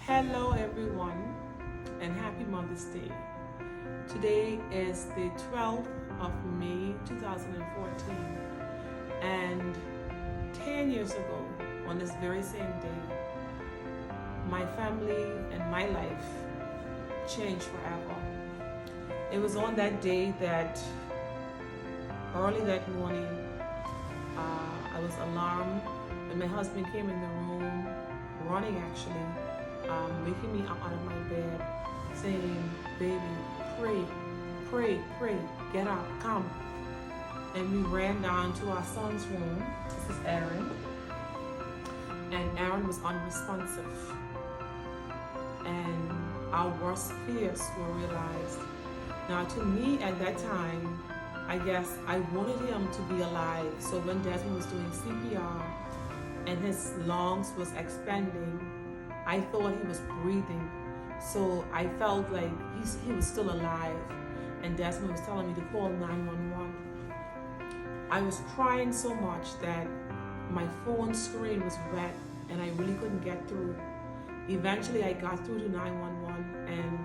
Hello everyone and happy Mother's Day. Today is the 12th of May 2014 and 10 years ago on this very same day, my family and my life changed forever. It was on that day that early that morning I was alarmed when my husband came in the room, running actually, waking me up out of my bed, saying, "Baby, pray, pray, pray, get up, come." And we ran down to our son's room. This is Aaron. And Aaron was unresponsive. And our worst fears were realized. Now, to me at that time, I guess I wanted him to be alive. So when Desmond was doing CPR and his lungs was expanding, I thought he was breathing. So I felt like he was still alive. And Desmond was telling me to call 911. I was crying so much that my phone screen was wet and I really couldn't get through. Eventually I got through to 911 and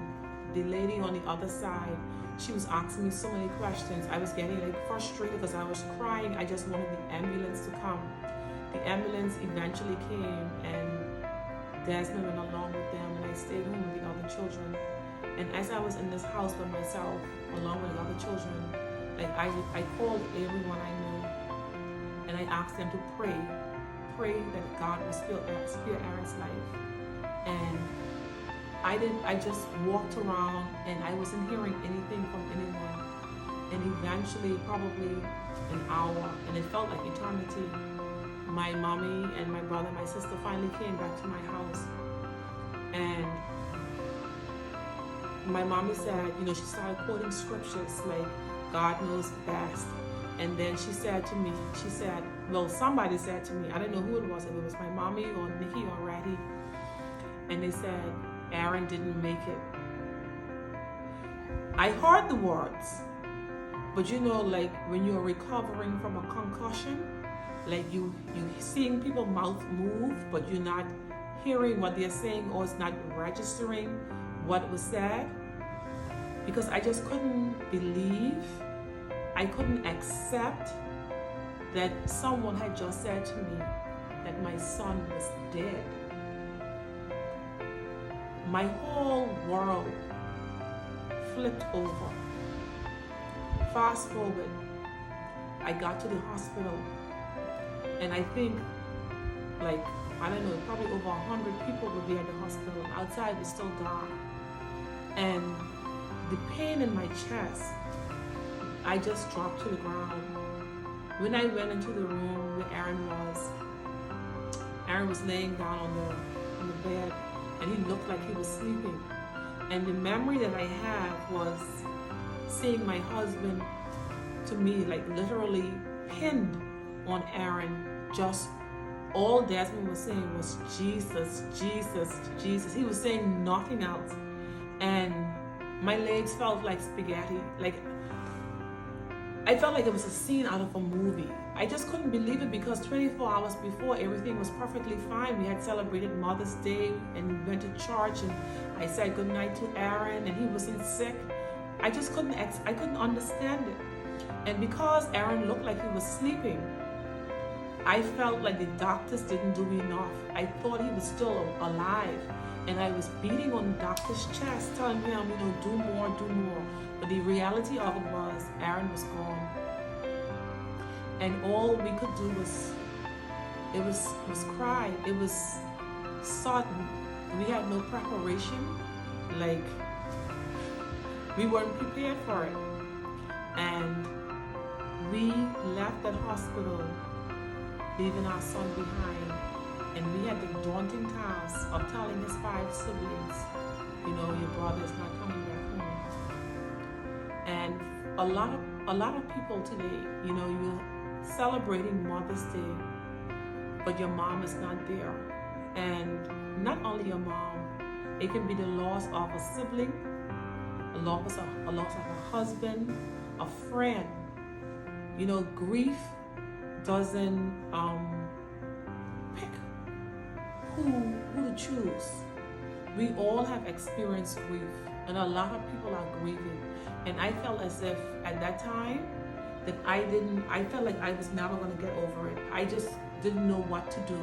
the lady on the other side, she was asking me so many questions. I was getting frustrated because I was crying. I just wanted the ambulance to come. The ambulance eventually came and Desmond went along with them and I stayed home with the other children. And as I was in this house by myself, along with the other children, I called everyone I knew and I asked them to pray that God would spare Aaron's life. And I just walked around and I wasn't hearing anything from anyone. And eventually, probably an hour, and it felt like eternity, my mommy and my brother and my sister finally came back to my house. And my mommy said, she started quoting scriptures like, God knows best. And then she said to me, somebody said to me, I don't know who it was, if it was my mommy or Nikki or Ratty, and they said, Aaron didn't make it. I heard the words, but when you're recovering from a concussion, you seeing people's mouth move, but you're not hearing what they're saying or it's not registering what was said, because I just couldn't believe, I couldn't accept that someone had just said to me that my son was dead. My whole world flipped over. Fast forward, I got to the hospital and I think probably over 100 people were there at the hospital. Outside was still dark. And the pain in my chest, I just dropped to the ground. When I went into the room where Aaron was laying down on the bed and he looked like he was sleeping. And the memory that I have was seeing my husband, to me, literally pinned on Aaron. Just all Desmond was saying was Jesus, Jesus, Jesus. He was saying nothing else. And my legs felt like spaghetti. I felt like it was a scene out of a movie. I just couldn't believe it because 24 hours before, everything was perfectly fine. We had celebrated Mother's Day and we went to church and I said goodnight to Aaron and he wasn't sick. I couldn't understand it. And because Aaron looked like he was sleeping, I felt like the doctors didn't do enough. I thought he was still alive. And I was beating on the doctor's chest, telling him, do more, do more. But the reality of it was Aaron was gone. And all we could do was cry. It was sudden. We had no preparation. We weren't prepared for it. And we left that hospital, leaving our son behind. And we had the daunting task of telling his 5 siblings, your brother is not coming back home. And a lot of people today, you're celebrating Mother's Day, but your mom is not there. And not only your mom, it can be the loss of a sibling, a loss of a husband, a friend. Grief doesn't pick who to choose. We all have experienced grief, and a lot of people are grieving. And I felt as if at that time that I felt like I was never going to get over it. I just didn't know what to do.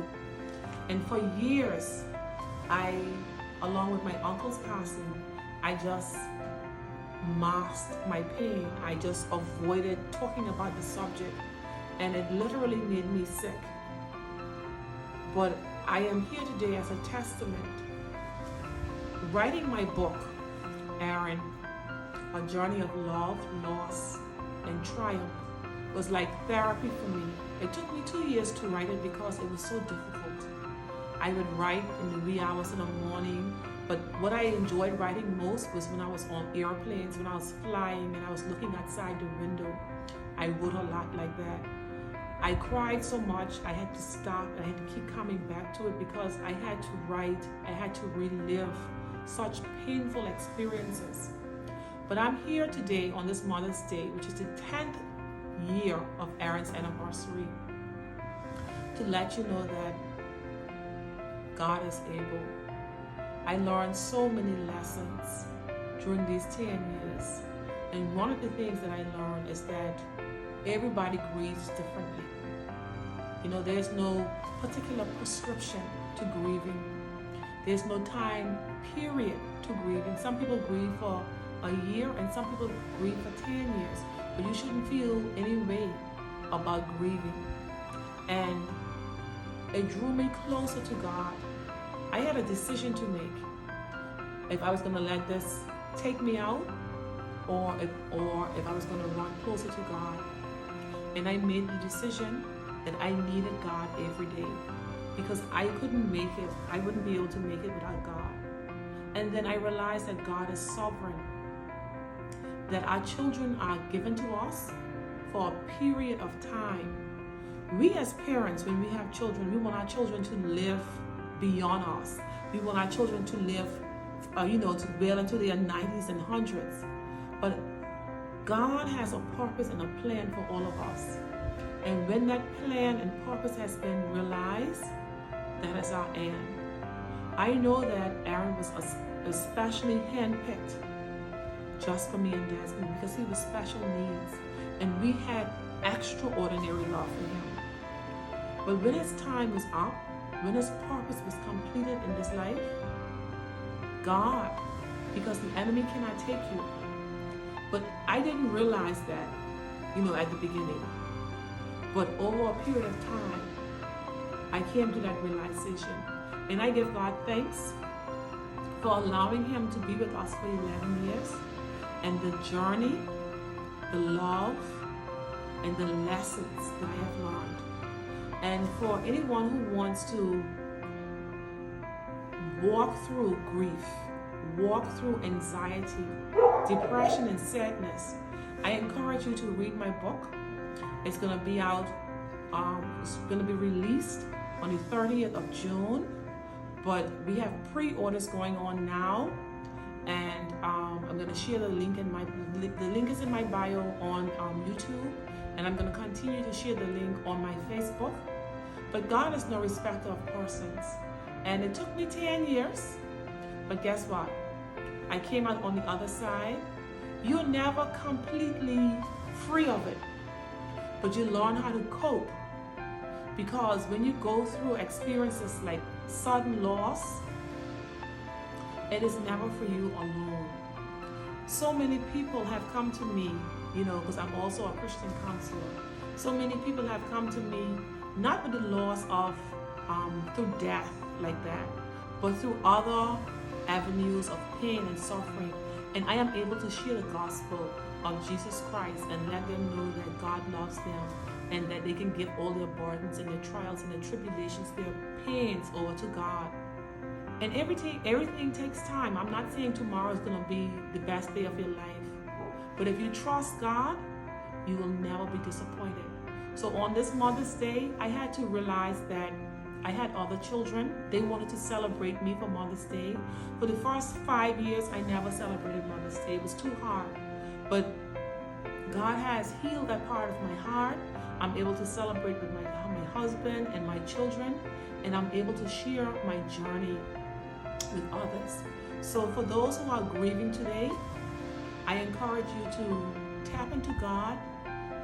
And for years, along with my uncle's passing, I just masked my pain. I just avoided talking about the subject, and it literally made me sick. But I am here today as a testament. Writing my book, Aaron, A Journey of Love, Loss, and Triumph, was like therapy for me. It took me 2 years to write it because it was so difficult. I would write in the wee hours in the morning, but what I enjoyed writing most was when I was on airplanes, when I was flying and I was looking outside the window. I wrote a lot like that. I cried so much, I had to stop, I had to keep coming back to it because I had to write, I had to relive such painful experiences. But I'm here today on this Mother's Day, which is the 10th year of Aaron's anniversary, to let you know that God is able. I learned so many lessons during these 10 years. And one of the things that I learned is that everybody grieves differently. You know, there's no particular prescription to grieving. There's no time period to grieving. Some people grieve for a year and some people grieve for 10 years. But you shouldn't feel any way about grieving. And it drew me closer to God. I had a decision to make. If I was going to let this take me out, or if I was going to run closer to God. And I made the decision that I needed God every day, because I couldn't make it. I wouldn't be able to make it without God. And then I realized that God is sovereign, that our children are given to us for a period of time. We as parents, when we have children, we want our children to live beyond us. We want our children to live, to well into their 90s and 100s. But God has a purpose and a plan for all of us. And when that plan and purpose has been realized, that is our end. I know that Aaron was especially handpicked just for me and Desmond because he was special needs. And we had extraordinary love for him. But when his time was up, when his purpose was completed in this life, God, because the enemy cannot take you. But I didn't realize that, at the beginning. But over a period of time, I came to that realization. And I give God thanks for allowing him to be with us for 11 years. And the journey, the love, and the lessons that I have learned. And for anyone who wants to walk through grief, walk through anxiety, depression, and sadness, I encourage you to read my book. It's going to be out, it's going to be released on the 30th of June, but we have pre-orders going on now, and I'm going to share the link the link is in my bio on YouTube, and I'm going to continue to share the link on my Facebook. But God is no respecter of persons, and it took me 10 years, but guess what? I came out on the other side. You're never completely free of it, but you learn how to cope. Because when you go through experiences like sudden loss, it is never for you alone. So many people have come to me, because I'm also a Christian counselor. So many people have come to me, not with the loss of, through death like that, but through other avenues of pain and suffering. And I am able to share the gospel of Jesus Christ and let them know that God loves them and that they can give all their burdens and their trials and their tribulations, their pains over to God. And everything takes time. I'm not saying tomorrow is going to be the best day of your life. But if you trust God, you will never be disappointed. So on this Mother's Day, I had to realize that I had other children. They wanted to celebrate me for Mother's Day. For the first 5 years, I never celebrated Mother's Day. It was too hard. But God has healed that part of my heart. I'm able to celebrate with my husband and my children, and I'm able to share my journey with others. So for those who are grieving today, I encourage you to tap into God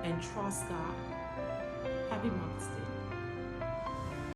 and trust God. Happy Mother's Day.